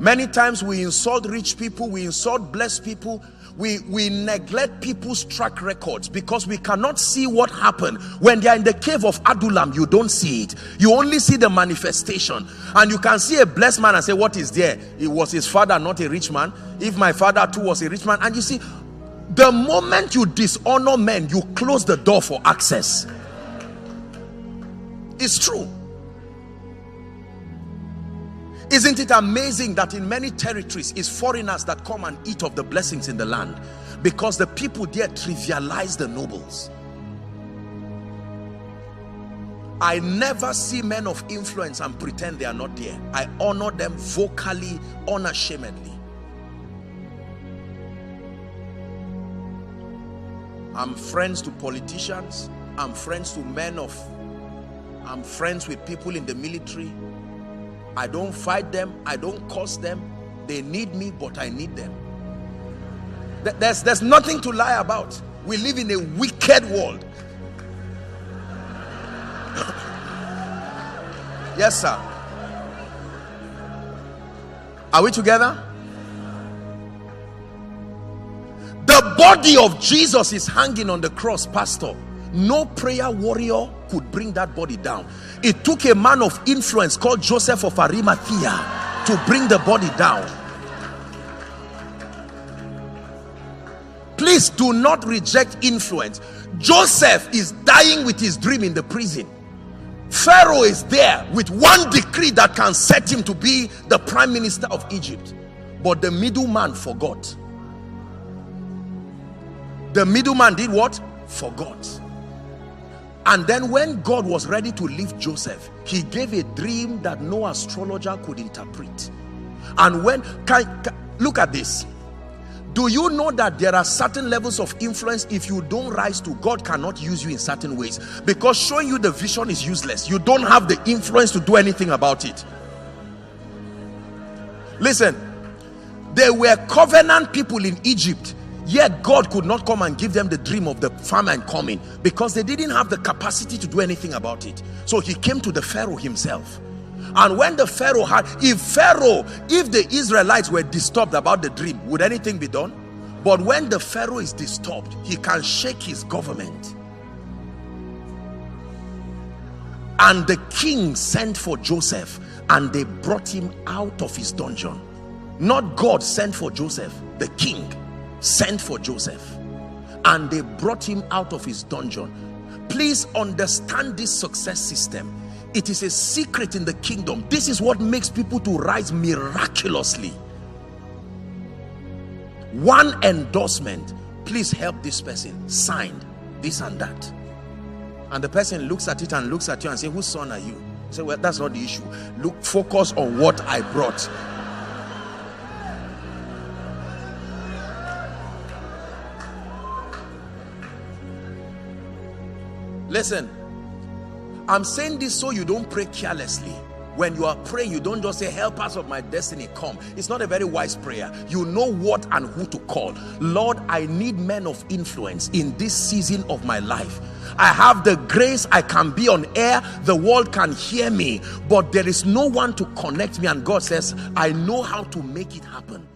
Many times we insult rich people, we insult blessed people, we neglect people's track records because we cannot see what happened. When they are in the cave of Adullam, you don't see it. You only see the manifestation. And you can see a blessed man and say, what is there? It was his father, not a rich man. If my father too was a rich man. And you see, the moment you dishonor men, you close the door for access. It's true. Isn't it amazing that in many territories it's foreigners that come and eat of the blessings in the land because the people there trivialize the nobles? I never see men of influence and pretend they are not there. I honor them vocally, unashamedly. I'm friends to politicians. I'm friends to I'm friends with people in the military. I don't fight them. I don't curse them. They need me, but I need them. There's nothing to lie about. We live in a wicked world. Yes, sir. Are we together? The body of Jesus is hanging on the cross, pastor. No prayer warrior could bring that body down. It took a man of influence called Joseph of Arimathea to bring the body down. Please do not reject influence. Joseph is dying with his dream in the prison. Pharaoh is there with one decree that can set him to be the prime minister of Egypt. But the middleman forgot. The middleman did what? Forgot. And then when God was ready to lift Joseph, he gave a dream that no astrologer could interpret. And when, look at this. Do you know that there are certain levels of influence, if you don't rise to, God cannot use you in certain ways? Because showing you the vision is useless. You don't have the influence to do anything about it. Listen, there were covenant people in Egypt, yet God could not come and give them the dream of the famine coming because they didn't have the capacity to do anything about it. So he came to the Pharaoh himself. And when the Pharaoh had, if the Israelites were disturbed about the dream, would anything be done? But when the Pharaoh is disturbed, he can shake his government. And the king sent for Joseph and they brought him out of his dungeon. Not God sent for Joseph, the king sent for Joseph and they brought him out of his dungeon. Please understand this success system. It is a secret in the kingdom. This is what makes people to rise miraculously. One endorsement, please help this person, signed this and that, and the person looks at it and looks at you and say, whose son are you? You say, well, that's not the issue. Look, focus on what I brought. Listen, I'm saying this so you don't pray carelessly. When you are praying, you don't just say, help us of my destiny, come. It's not a very wise prayer. You know what and who to call. Lord, I need men of influence in this season of my life. I have the grace, I can be on air, the world can hear me, but there is no one to connect me. And God says, I know how to make it happen.